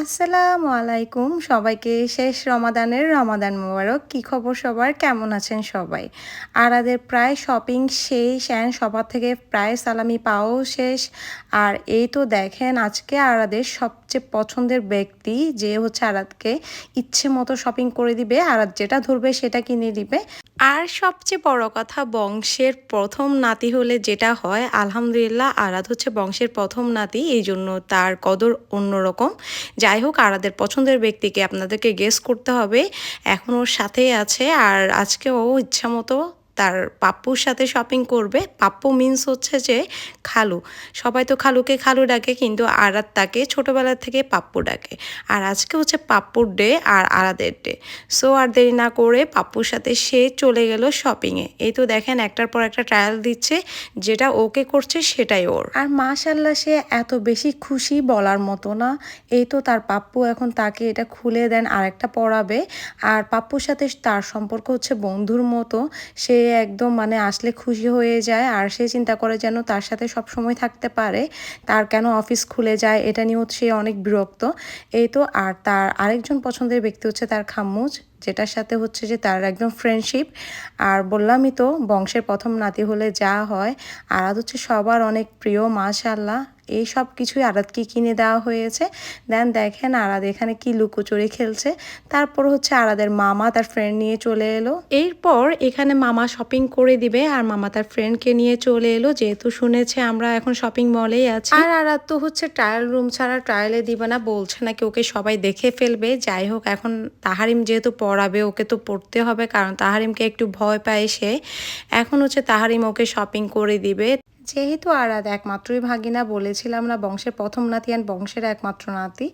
আসসালামু আলাইকুম সবাইকে শেষ রমাদান মোবারক। কি খবর সবার? কেমন আছেন সবাই? আরাদের প্রায় শপিং শেষ অ্যান্ড সবার থেকে প্রায় সালামি পাওয়াও শেষ। আর এই তো দেখেন আজকে আরাদের সবচেয়ে পছন্দের ব্যক্তি যে হচ্ছে আরাদকে ইচ্ছে মতো শপিং করে দিবে। আরাদ যেটা ধরবে সেটা কিনে দিবে। আর সবচেয়ে বড় কথা বংশের প্রথম নাতি হলে যেটা হয় আলহামদুলিল্লাহ আরাদ হচ্ছে বংশের প্রথম নাতি, এই জন্য তার কদর অন্যরকম। যাই হোক আরাদের পছন্দের ব্যক্তিকে আপনাদেরকে গেস করতে হবে, এখন ওর সাথেই আছে। আর আজকে ও ইচ্ছা মতো তার পাপ্পুর সাথে শপিং করবে। পাপ্পু মিন্স হচ্ছে যে খালু, সবাই তো খালুকে খালু ডাকে, কিন্তু আরাদ তাকে ছোটোবেলা থেকে পাপ্পু ডাকে। আর আজকে হচ্ছে পাপ্পুর ডে আর আরাদের ডে। সো আর দেরি না করে পাপ্পুর সাথে সে চলে গেল শপিংয়ে। এই তো দেখেন একটার পর একটা ট্রায়াল দিচ্ছে, যেটা ওকে করছে সেটাই ওর। আর মাশাল্লাহ সে এত বেশি খুশি বলার মতো না। এই তো তার পাপ্পু এখন তাকে এটা খুলে দেন আরেকটা পরাবে। আর পাপ্পুর সাথে তার সম্পর্ক হচ্ছে বন্ধুর মতো। সে একদম মানে আসলে খুশি হয়ে যায়, আর সে চিন্তা করে যেন তার সাথে সব সময় থাকতে পারে। তার কেন অফিস খুলে যায় এটা নিয়েও সে অনেক বিরক্ত। এই তো আর তার আরেকজন পছন্দের ব্যক্তি হচ্ছে তার খাম্মুজ, যেটার সাথে হচ্ছে যে তার একদম ফ্রেন্ডশিপ। আর বললামই তো বংশের প্রথম নাতি হলে যা হয়। আরাদ হচ্ছে সবার অনেক প্রিয় মাশাল্লাহ। এই সব কিছুই আরাদকে কিনে দেওয়া হয়েছে। দেন দেখেন আরাদ এখানে কি লুকোচুরি খেলছে। তারপর হচ্ছে আরাদের মামা তার ফ্রেন্ড নিয়ে চলে এলো। এরপর এখানে মামা শপিং করে দিবে আর মামা তার ফ্রেন্ডকে নিয়ে চলে এলো, যেহেতু শুনেছে আমরা এখন শপিং মলেই আছি। আর আরাদ তো হচ্ছে ট্রায়াল রুম ছাড়া ট্রায়ালে দিবে না, বলছে নাকি ওকে সবাই দেখে ফেলবে। যাই হোক এখন তাহারিম যেহেতু পড়াবে ওকে তো পড়তে হবে, কারণ তাহারিমকে একটু ভয় পায় সে। এখন হচ্ছে তাহারিম ওকে শপিং করে দিবে। যেহেতু আরাদ একমাত্রই ভাগিনা, বলেছিলাম না বংশের প্রথম নাতি অ্যান্ড বংশের একমাত্র নাতি,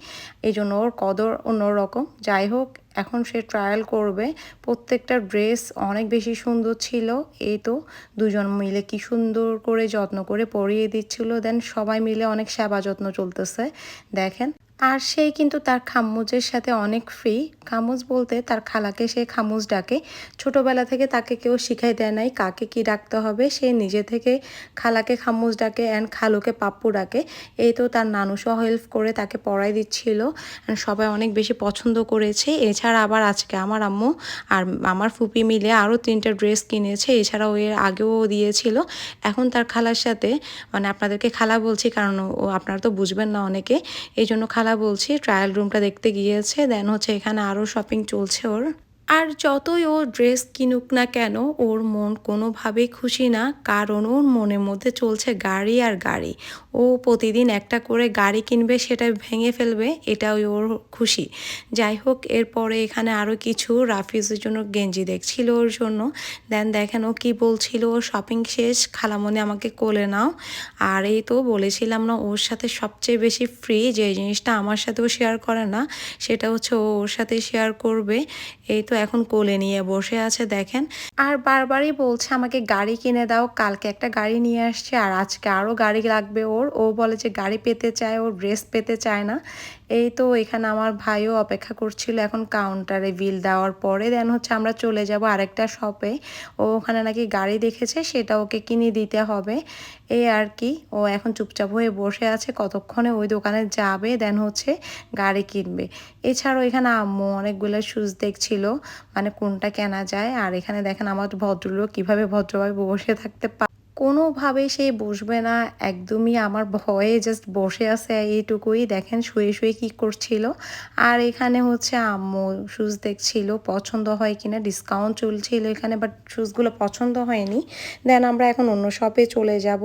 এই জন্য ওর কদর অন্যরকম। যাই হোক এখন সে ট্রায়াল করবে। প্রত্যেকটা ড্রেস অনেক বেশি সুন্দর ছিল। এই তো দুজন মিলে কি সুন্দর করে যত্ন করে পরিয়ে দিচ্ছিল। দেন সবাই মিলে অনেক সেবা যত্ন চলতেছে দেখেন। আর সে কিন্তু তার খাম্মুজের সাথে অনেক ফ্রি। খামুজ বলতে তার খালাকে সে খামুজ ডাকে। ছোটোবেলা থেকে তাকে কেউ শিখাই দেয় নাই কাকে কি ডাকতে হবে, সে নিজে থেকে খালাকে খামুজ ডাকে অ্যান্ড খালুকে পাপ্পু ডাকে। এই তো তার নানুসহ হেল্প করে তাকে পড়াই দিচ্ছিল। সবাই অনেক বেশি পছন্দ করেছে। এছাড়া আবার আজকে আমার আম্মু আর আমার ফুপি মিলে আরও 3টা ড্রেস কিনেছে। এছাড়াও এর আগেও দিয়েছিল। এখন তার খালার সাথে, মানে আপনাদেরকে খালা বলছি কারণ ও আপনারা তো বুঝবেন না অনেকে, এই জন্য খালা বলছি, ট্রায়াল রুমটা দেখতে গিয়েছে। দেন হচ্ছে এখানে আরও শপিং চলছে ওর। আর যতই ও ড্রেস কিনুক না কেন ওর মন কোনোভাবেই খুশি না, কারণ ওর মনের মধ্যে চলছে গাড়ি আর গাড়ি। ও প্রতিদিন একটা করে গাড়ি কিনবে, সেটা ভেঙে ফেলবে, এটাই ওর খুশি। যাই হোক এরপরে এখানে আরও কিছু রাফিজের জন্য গেঞ্জি দেখছিল ওর জন্য। দেন দেখেন ও কী বলছিল, ও শপিং শেষ খালামণি আমাকে কোলে নাও। আর এই তো বলেছিলাম না ওর সাথে সবচেয়ে বেশি ফ্রি, যে জিনিসটা আমার সাথেও শেয়ার করে না সেটা হচ্ছে ও ওর সাথে শেয়ার করবে। এই তো এখন কোলে নিয়ে বসে আছে দেখেন। আর বারবারই বলছে আমাকে গাড়ি কিনে দাও, কালকে একটা গাড়ি নিয়ে আসছে আর আজকে আরও গাড়ি লাগবে ওর। ও বলে যে গাড়ি পেতে চায়, ও ড্রেস পেতে চায় না। এই তো এখানে আমার ভাইও অপেক্ষা করছিল এখন কাউন্টারে বিল দেওয়ার পরে। দেন হচ্ছে আমরা চলে যাব আরেকটা শপে। ও ওখানে নাকি গাড়ি দেখেছে, সেটা ওকে কিনে দিতে হবে। এই আর কি, ও এখন চুপচাপ হয়ে বসে আছে, কতক্ষণে ওই দোকানে যাবে দেন হচ্ছে গাড়ি কিনবে। এছাড়াও এখানে আম্মু অনেকগুলো শুজ দেখছিল, মানে কোনটা কেনা যায়। আর এখানে দেখেন আমার ভদ্রলোক কীভাবে ভদ্রভাবে বসে থাকতে কোনোভাবেই সে বসবে না, একদমই আমার ভয়ে জাস্ট বসে আছে এইটুকুই। দেখেন শুয়ে শুয়ে কী করছিল। আর এখানে হচ্ছে আম্মু শুজ দেখছিল পছন্দ হয় কিনা, ডিসকাউন্ট চলছিল এখানে, বাট শুজগুলো পছন্দ হয়নি। দেন আমরা এখন অন্য শপে চলে যাব।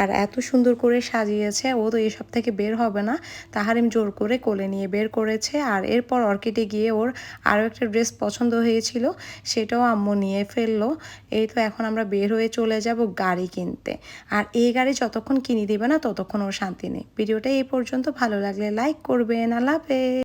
আর এত সুন্দর করে সাজিয়েছে, ও তো এসব থেকে বের হবে না, তাহারিম জোর করে কোলে নিয়ে বের করেছে। আর এরপর অর্কিডে গিয়ে ওর আরও একটা ড্রেস পছন্দ হয়েছিল, সেটাও আম্মু নিয়ে ফেললো। এই তো এখন আমরা বের হয়ে চলে যাব গাড়ি কিনতে। আর এই গাড়ি যতক্ষণ কিনে দেবে না ততক্ষণ ওর শান্তি নেই। ভিডিওটা এই পর্যন্ত, ভালো লাগলে লাইক করবেন। আল্লাহ হাফেজ।